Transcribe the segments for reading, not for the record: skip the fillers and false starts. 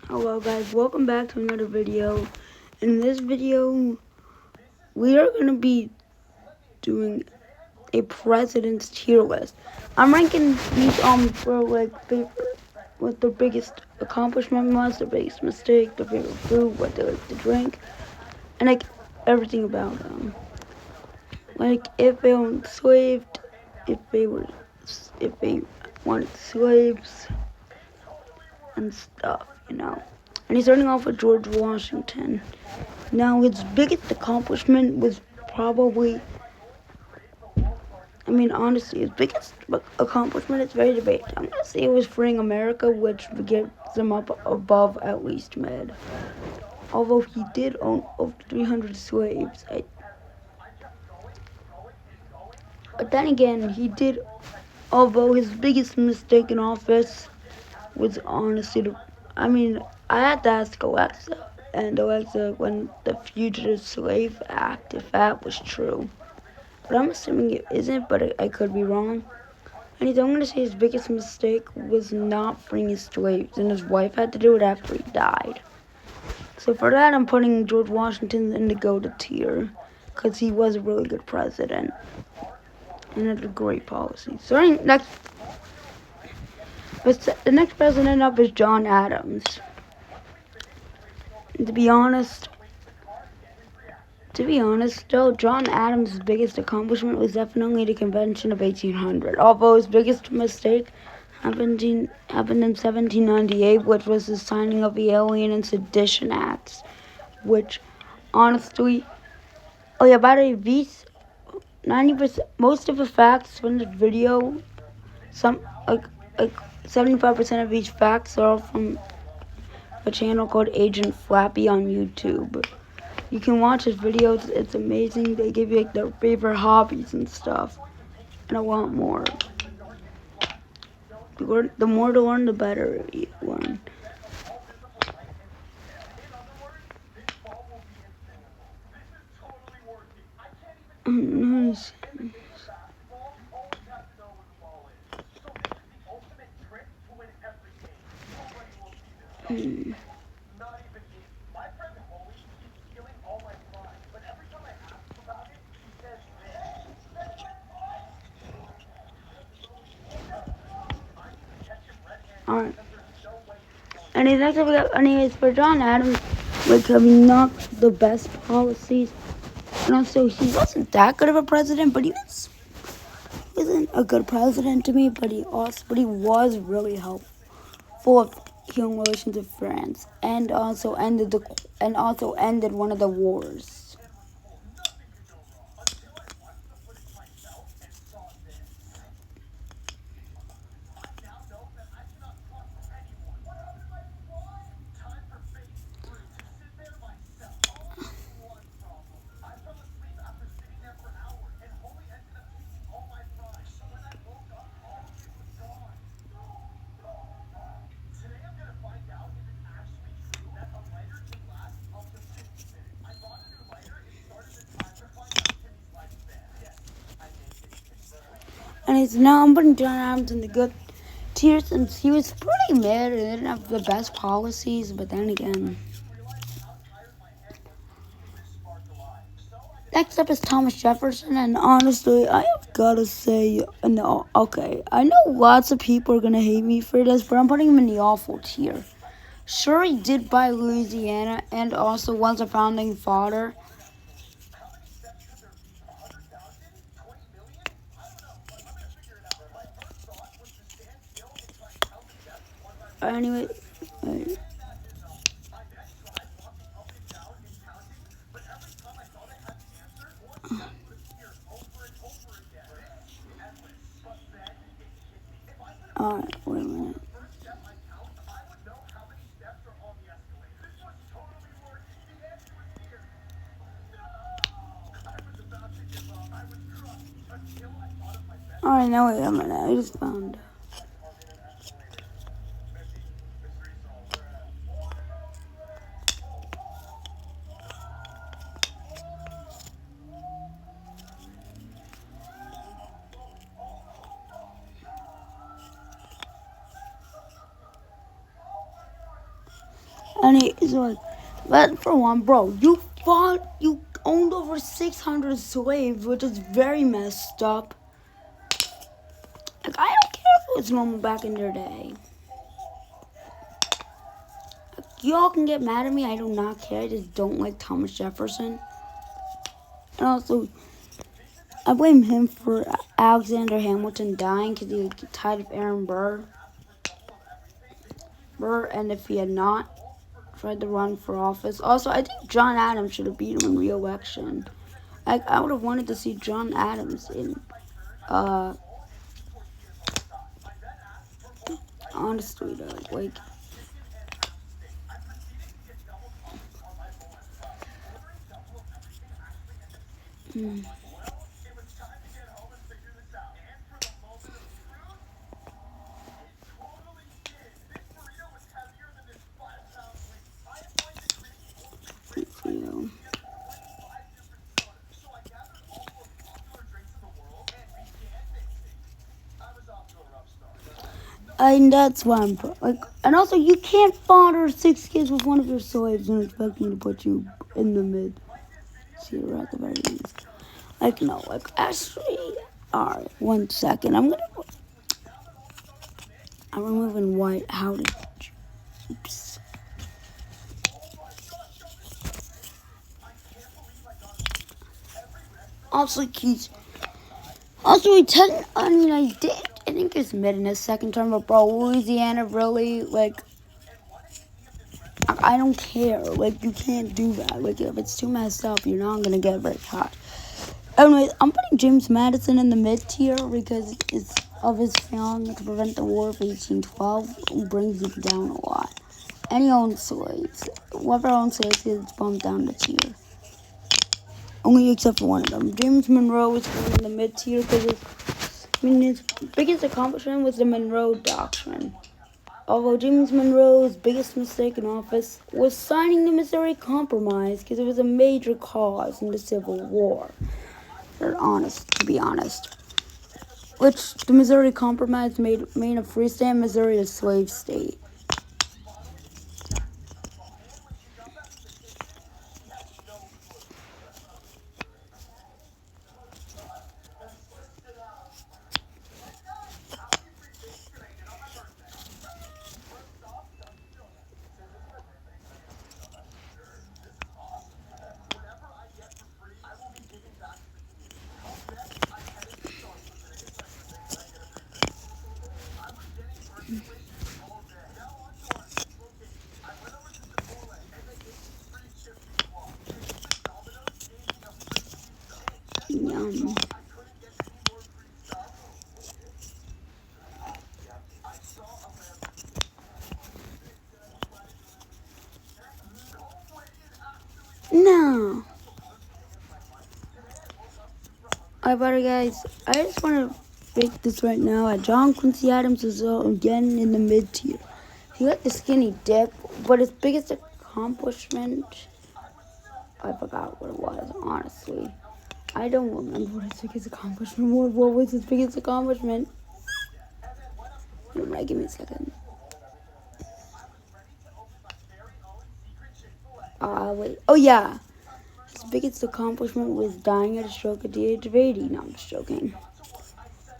Hello guys, welcome back to another video. In this video, we are going to be doing a president's tier list. I'm ranking these for like what their biggest accomplishment was, their biggest mistake, their favorite food, what they like to drink, and like everything about them. Like if they owned slaves, if they were, if they wanted slaves and stuff. And he's starting off with George Washington. Now, his biggest accomplishment was probably, honestly, his biggest accomplishment is very debated. I'm going to say it was freeing America, which gets him up above at least mid. Although he did own over 300 slaves. But then again, although his biggest mistake in office was honestly, I had to ask Alexa, and Alexa, when the Fugitive Slave Act, if that was true. But I'm assuming it isn't, but I could be wrong. And I'm going to say his biggest mistake was not freeing his slaves, and his wife had to do it after he died. So for that, I'm putting George Washington in the go-to tier, because he was a really good president and had a great policy. So the next president up is John Adams. And to be honest, though, John Adams' biggest accomplishment was definitely the Convention of 1800. Although his biggest mistake happened in 1798, which was the signing of the Alien and Sedition Acts, which, honestly, by the way, these 90%, most of the facts from this video, like 75% of these facts are all from a channel called Agent Flappy on YouTube. You can watch his videos, it's amazing. They give you like their favorite hobbies and stuff. And I want more. The more to learn, the better you learn. Nice. Alright. Anyways, for John Adams, not the best policies. And also, he wasn't that good of a president, but he wasn't a good president to me, but he was really helpful of healing relations with France, and also ended one of the wars. Now I'm putting John Adams in the good tier since he was pretty mad and didn't have the best policies, but then again. Next up is Thomas Jefferson, and honestly, I have gotta say, no, okay, I know lots of people are gonna hate me for this, but I'm putting him in the awful tier. Sure, he did buy Louisiana and also was a founding father. Anyway, wait a minute. Alright, now wait a minute, I just found. And he's like, but for one, bro, you owned over 600 slaves, which is very messed up. Like, I don't care if it was normal back in their day. Y'all can get mad at me. I do not care. I just don't like Thomas Jefferson. And also, I blame him for Alexander Hamilton dying because he was tired of Aaron Burr. And if he had not tried to run for office. Also, I think John Adams should have beat him in re-election. I would have wanted to see John Adams in, honestly, though, like, you know. And that's why I'm like, and also you can't father 6 kids with one of your slaves and expect me to put you in the mid tier at the very least. Like, no, like, actually, alright, 1 second. I'm removing white. How did, oops. Also, I think he's mid in his second term, but bro, Louisiana really, like, I don't care. Like, you can't do that. Like, if it's too messed up, you're not gonna get very hot. Anyways, I'm putting James Madison in the mid tier because it's of his failure to prevent the War of 1812 brings him down a lot. And he owns slaves. Whoever owns slaves gets bumped down the tier. Only except for one of them. James Monroe is in the mid tier because his biggest accomplishment was the Monroe Doctrine. Although James Monroe's biggest mistake in office was signing the Missouri Compromise because it was a major cause in the Civil War. To be honest. Which the Missouri Compromise made a free state Missouri a slave state. Yum. No. Alright, buddy guys, I just want to make this right now. John Quincy Adams is again in the mid tier. He got the skinny dip, but his biggest accomplishment, I forgot what it was, honestly. I don't remember what his biggest accomplishment was. What was his biggest accomplishment? Right, give me a second. Wait. Oh, yeah. His biggest accomplishment was dying at a stroke at the age of 80. No, I'm just joking.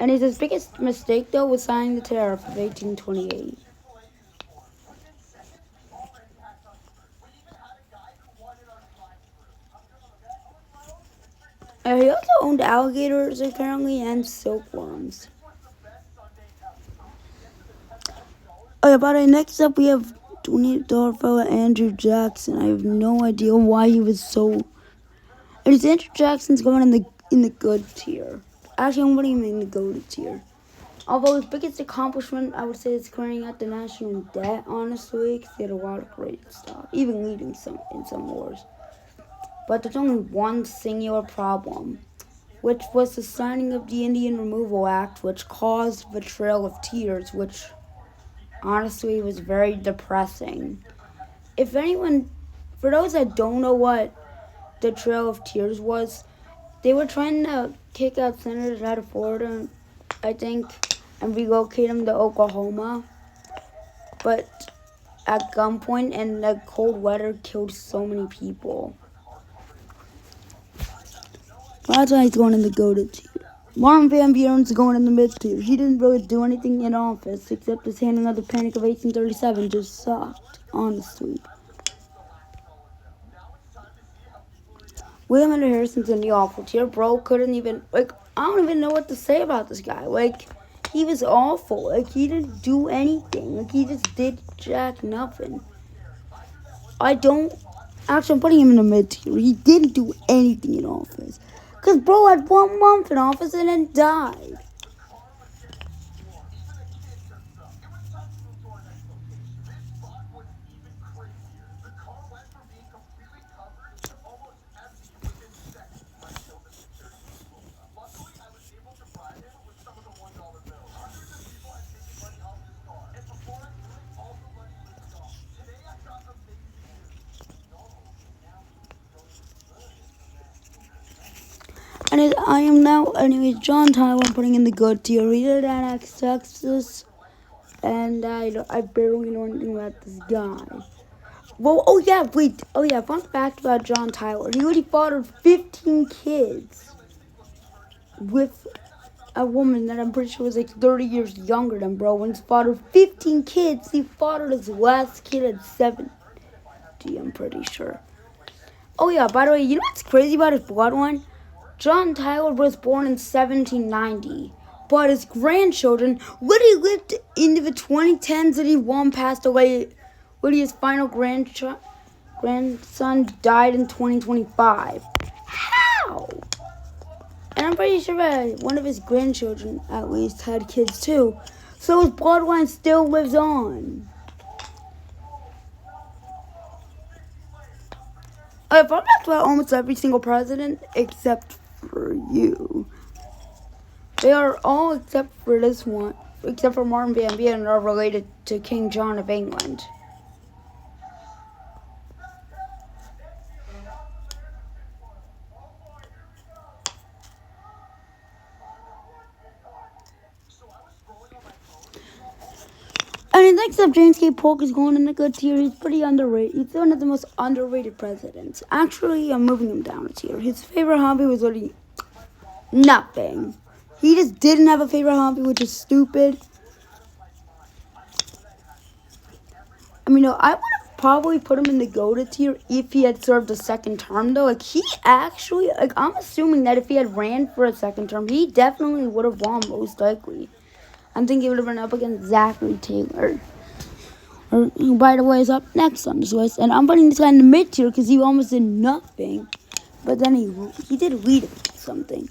And his biggest mistake, though, was signing the Tariff of 1828. He also owned alligators, apparently, and silkworms. Okay, but next up we have $20 fella Andrew Jackson. I have no idea why he was so. And his Andrew Jackson's going in the good tier. Actually, I'm putting him in the goated tier. Although his biggest accomplishment, I would say, is clearing out the national debt. Honestly, because he had a lot of great stuff, even leading in some wars. But there's only one singular problem, which was the signing of the Indian Removal Act, which caused the Trail of Tears, which honestly was very depressing. If anyone, for those that don't know what the Trail of Tears was, they were trying to kick out senators out of Florida, I think, and relocate them to Oklahoma. But at gunpoint, and the cold weather killed so many people. That's why he's going in the goated tier. Marvin Van Buren's going in the mid tier. He didn't really do anything in office except his handling of the Panic of 1837 just sucked, honestly. William Henry Harrison's in the awful tier. Bro couldn't even, I don't even know what to say about this guy. He was awful. He didn't do anything. He just did jack nothing. Actually, I'm putting him in the mid tier. He didn't do anything in office. Because bro had 1 month in office and then died. And I am now, anyways, John Tyler, I'm putting in the good tier. He did annex Texas, and I barely know anything about this guy. Well, fun fact about John Tyler. He already fathered 15 kids with a woman that I'm pretty sure was 30 years younger than bro. When he's fathered 15 kids, he fathered his last kid at 70, I'm pretty sure. Oh yeah, by the way, you know what's crazy about his bloodline? John Tyler was born in 1790, but his grandchildren literally lived into the 2010s, and one passed away. Literally, his final grandson died in 2025. How? And I'm pretty sure that one of his grandchildren, at least, had kids too. So his bloodline still lives on. I've talked about almost every single president except for you. They are all, except for this one, except for Martin Van Buren, are related to King John of England. And next up, James K. Polk is going in the good tier. He's pretty underrated. He's one of the most underrated presidents. Actually, I'm moving him down a tier. His favorite hobby was literally nothing. He just didn't have a favorite hobby, which is stupid. I would have probably put him in the goated tier if he had served a second term, though. I'm assuming that if he had ran for a second term, he definitely would have won, most likely. I'm thinking he would have been up against Zachary Taylor, who, by the way, is up next on this list. And I'm putting this guy in the mid tier because he almost did nothing. But then he did lead something.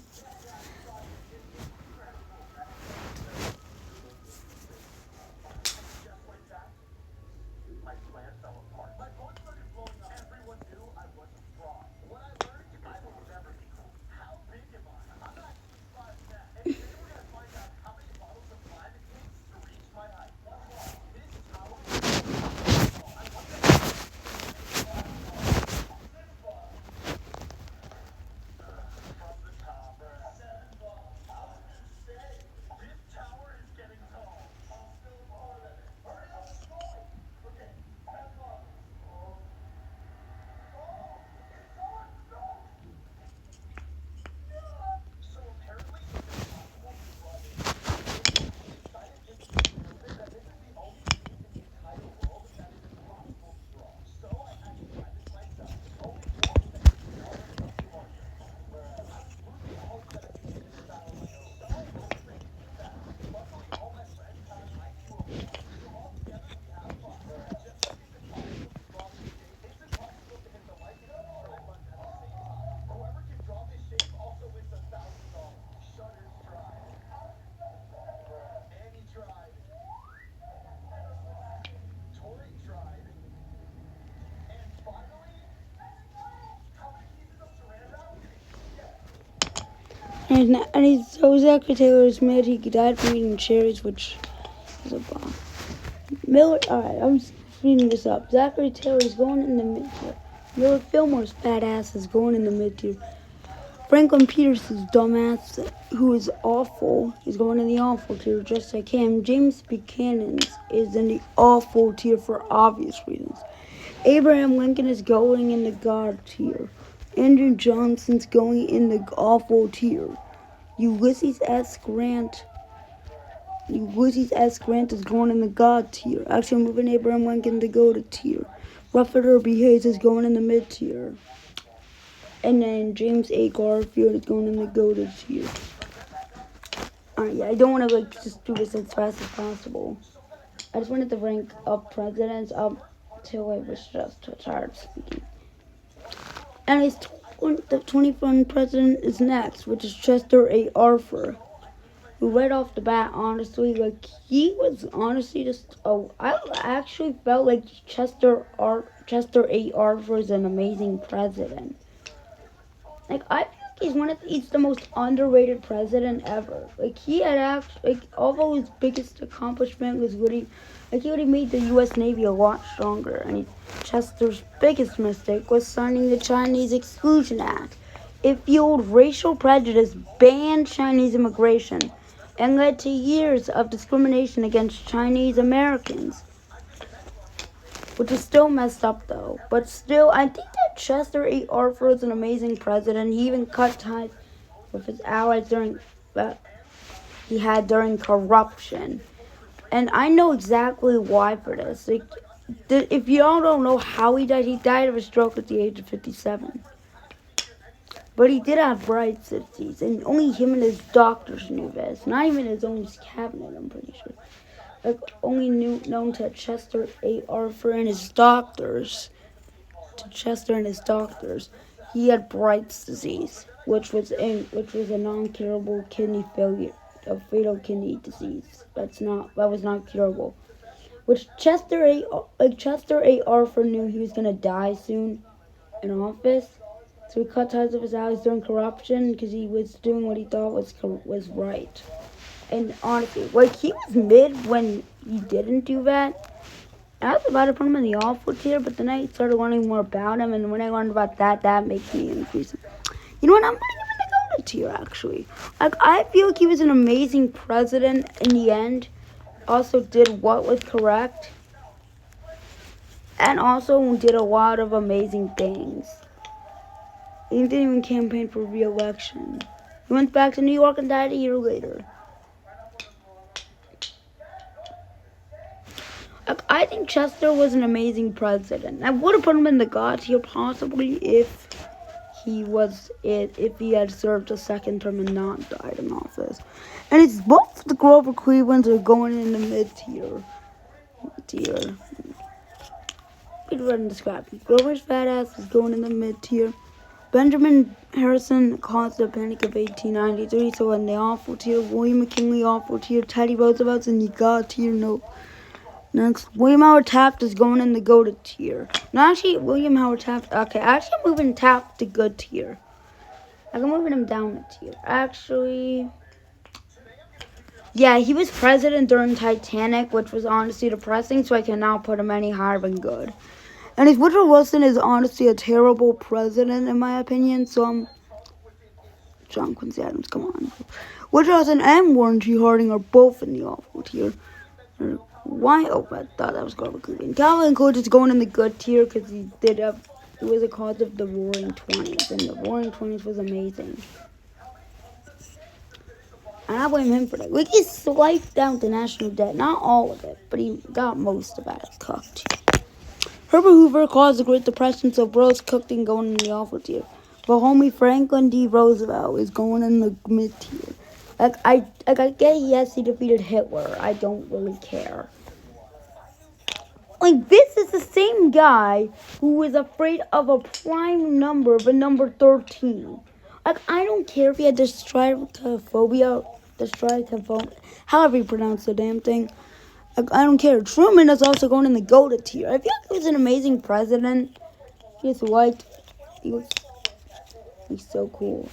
So Zachary Taylor is mid. He died from eating cherries, which is a bomb. Alright, I'm speeding this up. Zachary Taylor is going in the mid tier. Millard Fillmore's fat ass is going in the mid tier. Franklin Peterson's dumbass, who is awful, is going in the awful tier just like him. James Buchanan's is in the awful tier for obvious reasons. Abraham Lincoln is going in the God tier. Andrew Johnson's going in the awful tier. Ulysses S. Grant is going in the God tier. Actually, moving Abraham Lincoln to go to tier. Rutherford B. Hayes is going in the mid tier. And then James A. Garfield is going in the goated tier. Alright, yeah, I don't want to just do this as fast as possible. I just wanted to rank up presidents up till I was just tired speaking. And the 21st president is next, which is Chester A. Arthur. Who right off the bat, honestly, he was honestly just, I actually felt like Chester A. Arthur is an amazing president. I feel like he's the most underrated president ever. He had actually, although his biggest accomplishment was he would have made the U.S. Navy a lot stronger. And Chester's biggest mistake was signing the Chinese Exclusion Act. It fueled racial prejudice, banned Chinese immigration, and led to years of discrimination against Chinese Americans. Which is still messed up though. But still, I think that Chester A. Arthur is an amazing president. He even cut ties with his allies during corruption. And I know exactly why for this. If y'all don't know how he died of a stroke at the age of 57. But he did have Bright's disease, and only him and his doctors knew this. Not even his own cabinet, I'm pretty sure. Only known to Chester A. Arthur and his doctors. He had Bright's disease, which was a non-curable kidney failure, a fatal kidney disease. That was not curable. Which Chester A. Arthur knew he was gonna die soon in office, so he cut ties with his allies during corruption because he was doing what he thought was right. And honestly, he was mid when he didn't do that. I was about to put him in the awful tier, but then I started learning more about him, and when I learned about that makes me increase him. You know what? I'm putting him in the goated tier, actually. I feel like he was an amazing president in the end. Also did what was correct. And also did a lot of amazing things. He didn't even campaign for re-election. He went back to New York and died a year later. I think Chester was an amazing president. I would have put him in the God tier possibly if he had served a second term and not died in office. And it's both the Grover Clevelands are going in the mid tier. We'd rather describe it. Grover's fat ass is going in the mid tier. Benjamin Harrison caused the Panic of 1893, so in the awful tier. William McKinley awful tier. Teddy Roosevelt's in the God tier. No. Next, William Howard Taft is going in the goated tier. No, actually, William Howard Taft. Okay, actually, I'm moving Taft to good tier. I'm moving him down a tier. Actually, yeah, he was president during Titanic, which was honestly depressing, so I can now put him any higher than good. And if Woodrow Wilson is honestly a terrible president, in my opinion, so I'm John Quincy Adams, come on. Woodrow Wilson and Warren G. Harding are both in the awful tier. Why? Oh, I thought that was Grover Cleveland. Calvin Coolidge is going in the good tier because it was a cause of the Roaring '20s, and the Roaring '20s was amazing. And I blame him for that. He swiped out the national debt, not all of it, but he got most of it cooked. Herbert Hoover caused the Great Depression, so Rose cooked and going in the awful tier. But homie Franklin D. Roosevelt is going in the mid tier. I get yes, he defeated Hitler. I don't really care. This is the same guy who was afraid of a prime number, but number 13. I don't care if he had dystrychophobia, however you pronounce the damn thing. I don't care. Truman is also going in the goated tier. I feel like he was an amazing president. He's white. He's so cool.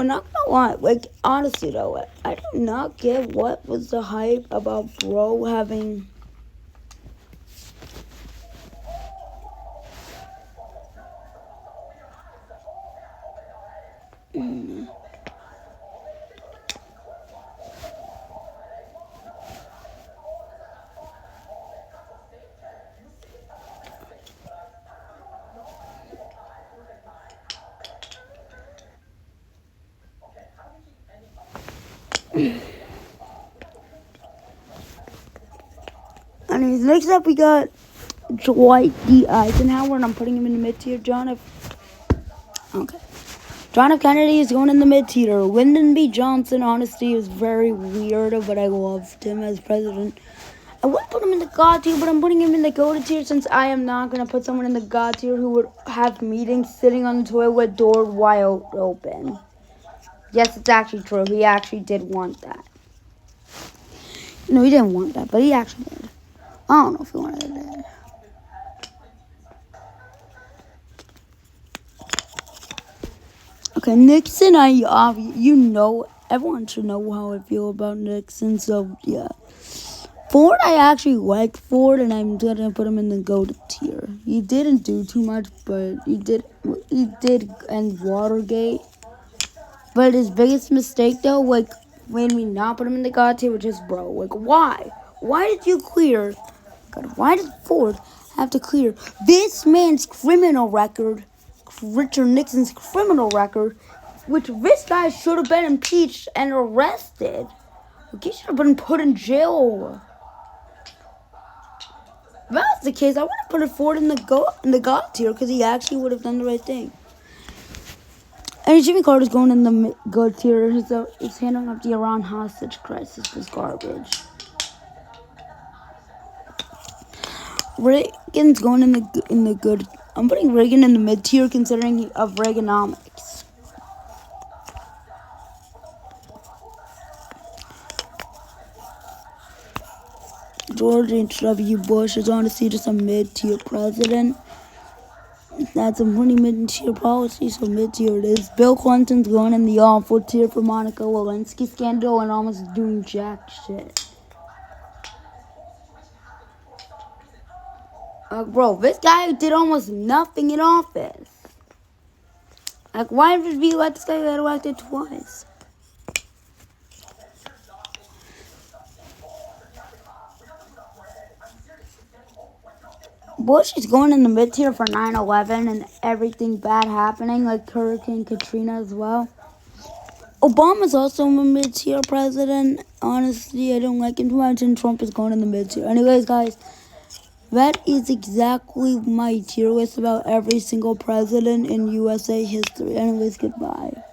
But not gonna lie, like, honestly though, I did not get what was the hype about bro having... Anyways, next up we got Dwight D. Eisenhower, and I'm putting him in the mid-tier. John F. Kennedy is going in the mid-tier. Lyndon B. Johnson, honestly, is very weird, but I loved him as president. I would put him in the God tier, but I'm putting him in the Go tier since I am not going to put someone in the God tier who would have meetings sitting on the toilet door wide open. Yes, it's actually true. He actually did want that. No, he didn't want that, but he actually did. I don't know if he wanted it. Okay, Nixon, everyone should know how I feel about Nixon, so yeah. Ford, I actually like Ford, and I'm gonna put him in the GOAT tier. He didn't do too much, but he did end Watergate. But his biggest mistake, though, like, made me not put him in the God tier, was just, bro, like, why? Why did you clear, God, why did Ford have to clear this man's criminal record, Richard Nixon's criminal record, which this guy should have been impeached and arrested? Like, he should have been put in jail. If that was the case, I would have put Ford in the God tier because he actually would have done the right thing. And Jimmy Carter's going in the God tier. He's handling up the Iran hostage crisis was garbage. Reagan's going in the good. I'm putting Reagan in the mid tier considering of Reaganomics. George H.W. Bush is honestly just a mid-tier president. That's a pretty mid-tier policy, so mid-tier it is. Bill Clinton's going in the awful tier for Monica Lewinsky scandal and almost doing jack shit. Bro, this guy did almost nothing in office. Like, why did we let this guy get elected twice? Bush is going in the mid-tier for 9/11 and everything bad happening, like Hurricane Katrina as well. Obama's also a mid-tier president. Honestly, I don't like him too much, and Trump is going in the mid-tier. Anyways, guys, that is exactly my tier list about every single president in USA history. Anyways, goodbye.